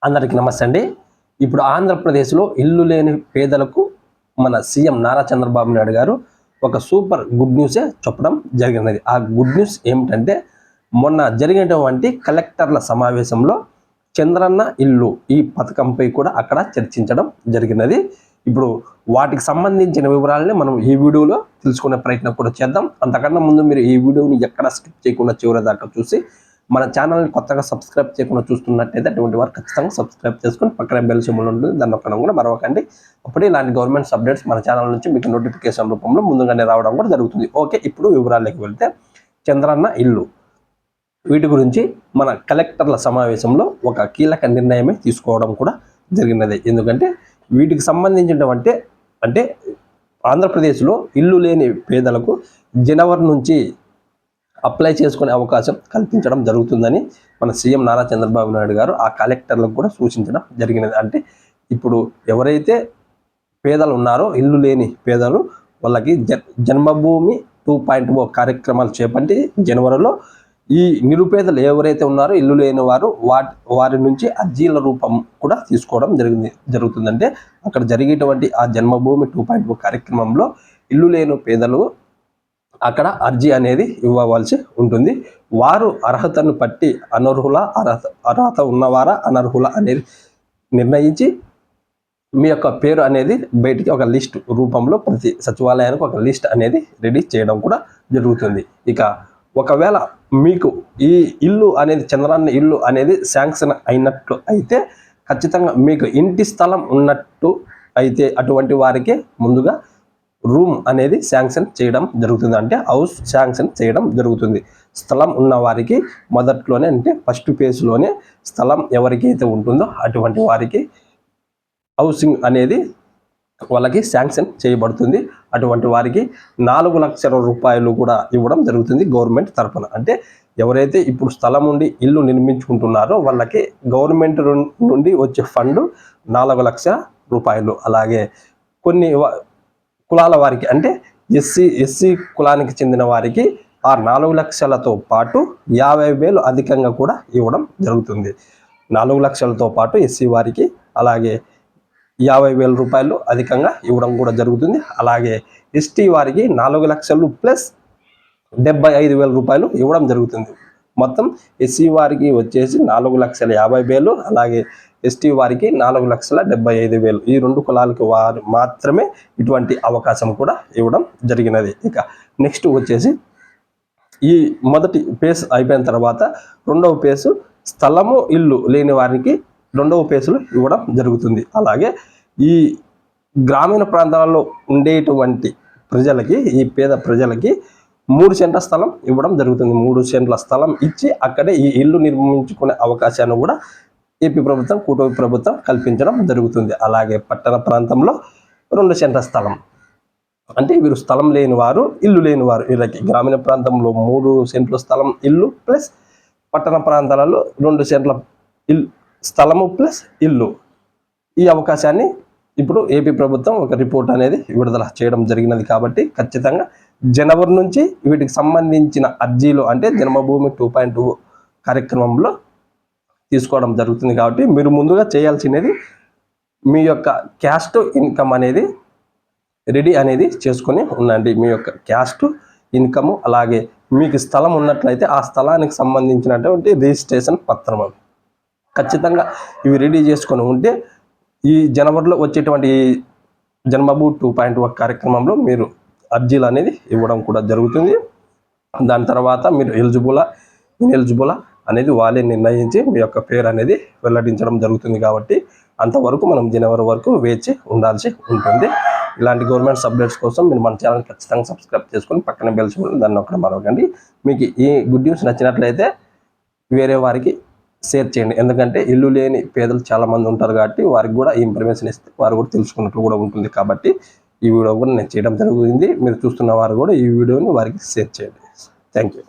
అందరికీ నమస్తే అండి. ఇప్పుడు ఆంధ్రప్రదేశ్లో ఇల్లు లేని పేదలకు మన సీఎం నారా చంద్రబాబు నాయుడు గారు ఒక సూపర్ గుడ్ న్యూసే చెప్పడం జరిగినది. ఆ గుడ్ న్యూస్ ఏమిటంటే, మొన్న జరిగినటువంటి కలెక్టర్ల సమావేశంలో చంద్రన్న ఇల్లు ఈ పథకంపై కూడా అక్కడ చర్చించడం జరిగినది. ఇప్పుడు వాటికి సంబంధించిన వివరాలని మనం ఈ వీడియోలో తెలుసుకునే ప్రయత్నం కూడా చేద్దాం. అంతకన్నా ముందు మీరు ఈ వీడియోని ఎక్కడ స్కిప్ చేయకుండా చివరి దాకా చూసి మన ఛానల్ని కొత్తగా సబ్స్క్రైబ్ చేయకుండా చూస్తున్నట్టయితే అటువంటి వారు ఖచ్చితంగా సబ్స్క్రైబ్ చేసుకొని పక్కన బెల్ సింబల్ ఉంటుంది, దాన్ని నొక్కడం కూడా మరవకండి. అప్పుడే ఇలాంటి గవర్నమెంట్ అప్డేట్స్ మన ఛానల్ నుంచి మీకు నోటిఫికేషన్ రూపంలో ముందుగానే రావడం కూడా జరుగుతుంది. ఓకే, ఇప్పుడు వివరాల్లోకి వెళ్తే చంద్రన్న ఇల్లు వీటి గురించి మన కలెక్టర్ల సమావేశంలో ఒక కీలక నిర్ణయమే తీసుకోవడం కూడా జరిగినది. ఎందుకంటే వీటికి సంబంధించినటువంటి అంటే ఆంధ్రప్రదేశ్లో ఇల్లు లేని పేదలకు జనవరి నుంచి అప్లై చేసుకునే అవకాశం కల్పించడం జరుగుతుందని మన సీఎం నారా చంద్రబాబు నాయుడు గారు ఆ కలెక్టర్లకు కూడా సూచించడం జరిగినది. అంటే ఇప్పుడు ఎవరైతే పేదలు ఉన్నారో ఇల్లు లేని పేదలు వాళ్ళకి జన్మభూమి 2.0 కార్యక్రమాలు చేపట్టి జనవరిలో ఈ నిరుపేదలు ఎవరైతే ఉన్నారో ఇల్లు లేని వారు వారి నుంచి అర్జీల రూపం కూడా తీసుకోవడం జరుగుతుందంటే అక్కడ జరిగేటువంటి ఆ జన్మభూమి 2.0 కార్యక్రమంలో ఇల్లు లేని పేదలు అక్కడ అర్జీ అనేది ఇవ్వవలసి ఉంటుంది. వారు అర్హతను బట్టి అర్హత ఉన్నవారా అనర్హుల అనేది నిర్ణయించి మీ యొక్క పేరు అనేది బయటికి ఒక లిస్ట్ రూపంలో ప్రతి సచివాలయానికి ఒక లిస్ట్ అనేది రెడీ చేయడం కూడా జరుగుతుంది. ఇక ఒకవేళ మీకు ఈ ఇల్లు అనేది చంద్రన్న ఇల్లు అనేది శాంక్షన్ అయినట్లు అయితే ఖచ్చితంగా మీకు ఇంటి స్థలం ఉన్నట్టు అయితే అటువంటి వారికి ముందుగా రూమ్ అనేది శాంక్షన్ చేయడం జరుగుతుంది. అంటే హౌస్ శాంక్షన్ చేయడం జరుగుతుంది. స్థలం ఉన్న వారికి మొదట్లోనే అంటే ఫస్ట్ ఫేజ్లోనే స్థలం ఎవరికైతే ఉంటుందో అటువంటి వారికి హౌసింగ్ అనేది వాళ్ళకి శాంక్షన్ చేయబడుతుంది. అటువంటి వారికి 4 లక్షల రూపాయలు కూడా ఇవ్వడం జరుగుతుంది గవర్నమెంట్ తరఫున. అంటే ఎవరైతే ఇప్పుడు స్థలం ఉండి ఇల్లు నిర్మించుకుంటున్నారో వాళ్ళకి గవర్నమెంట్ నుండి వచ్చే ఫండ్ 4 లక్షల రూపాయలు. అలాగే కొన్ని కులాల వారికి అంటే ఎస్సీ కులానికి చెందిన వారికి ఆ 4 లక్షలతో పాటు 50,000 అధికంగా కూడా ఇవ్వడం జరుగుతుంది. 4 లక్షలతో పాటు ఎస్సీ వారికి అలాగే 50,000 రూపాయలు అధికంగా ఇవ్వడం కూడా జరుగుతుంది. అలాగే ఎస్టీ వారికి 4 లక్షలు ప్లస్ 75,000 రూపాయలు ఇవ్వడం జరుగుతుంది. మొత్తం ఎస్సీ వారికి వచ్చేసి 4,50,000, అలాగే ఎస్టీ వారికి 4,75,000. ఈ 2 కులాలకి వారు మాత్రమే ఇటువంటి అవకాశం కూడా ఇవ్వడం జరిగినది. ఇక నెక్స్ట్ వచ్చేసి ఈ మొదటి ఫేజ్ అయిపోయిన తర్వాత రెండవ ఫేజ్ స్థలము ఇల్లు లేని వారికి రెండవ ఫేజ్లు ఇవ్వడం జరుగుతుంది. అలాగే ఈ గ్రామీణ ప్రాంతాలలో ఉండేటువంటి ప్రజలకి ఈ పేద ప్రజలకి 3 సెంట్ల స్థలం ఇవ్వడం జరుగుతుంది. 3 సెంట్ల స్థలం ఇచ్చి అక్కడే ఈ ఇల్లు నిర్మించుకునే అవకాశాన్ని కూడా ఏపీ ప్రభుత్వం కూటమి ప్రభుత్వం కల్పించడం జరుగుతుంది. అలాగే పట్టణ ప్రాంతంలో 2 సెంట్ల స్థలం అంటే వీరు స్థలం లేని వారు ఇల్లు లేని వారు వీళ్ళకి గ్రామీణ ప్రాంతంలో 3 సెంట్ల స్థలం ఇల్లు ప్లస్ పట్టణ ప్రాంతాలలో 2 సెంట్ల స్థలము ప్లస్ ఇల్లు. ఈ అవకాశాన్ని ఇప్పుడు ఏపీ ప్రభుత్వం ఒక రిపోర్ట్ అనేది విడుదల చేయడం జరిగినది. కాబట్టి ఖచ్చితంగా జనవరి నుంచి వీటికి సంబంధించిన అర్జీలు అంటే జన్మభూమి 2.0 కార్యక్రమంలో తీసుకోవడం జరుగుతుంది. కాబట్టి మీరు ముందుగా చేయాల్సినది మీ యొక్క క్యాస్ట్ ఇన్కమ్ అనేది రెడీ అనేది చేసుకొని ఉండండి. మీ యొక్క క్యాస్ట్ ఇన్కమ్ అలాగే మీకు స్థలం ఉన్నట్లయితే ఆ స్థలానికి సంబంధించినటువంటి రిజిస్ట్రేషన్ పత్రం ఖచ్చితంగా ఇవి రెడీ చేసుకొని ఉంటే ఈ జనవరిలో వచ్చేటువంటి జన్మభూమి 2.0 కార్యక్రమంలో మీరు అర్జీలు అనేది ఇవ్వడం కూడా జరుగుతుంది. దాని తర్వాత మీరు ఇనెలిజిబులా అనేది వాళ్ళే నిర్ణయించి మీ యొక్క పేరు అనేది వెల్లడించడం జరుగుతుంది. కాబట్టి అంతవరకు మనం జనవరి వరకు వేచి ఉండాల్సి ఉంటుంది. ఇలాంటి గవర్నమెంట్ అప్డేట్స్ కోసం మీరు మన ఛానల్ ఖచ్చితంగా సబ్స్క్రైబ్ చేసుకొని పక్కన బెల్ సింబల్ దాన్ని ఒకటి మరొకండి. మీకు ఈ గుడ్ న్యూస్ నచ్చినట్లయితే వేరే వారికి షేర్ చేయండి. ఎందుకంటే ఇల్లు లేని పేదలు చాలామంది ఉంటారు కాబట్టి వారికి కూడా ఈ ఇన్ఫర్మేషన్ ఇస్తే వారు కూడా తెలుసుకున్నట్టు కూడా ఉంటుంది. కాబట్టి ఈ వీడియో కూడా నేను చేయడం జరుగుతుంది. మీరు చూస్తున్న వారు కూడా ఈ వీడియోని వారికి షేర్ చేయండి. Thank you.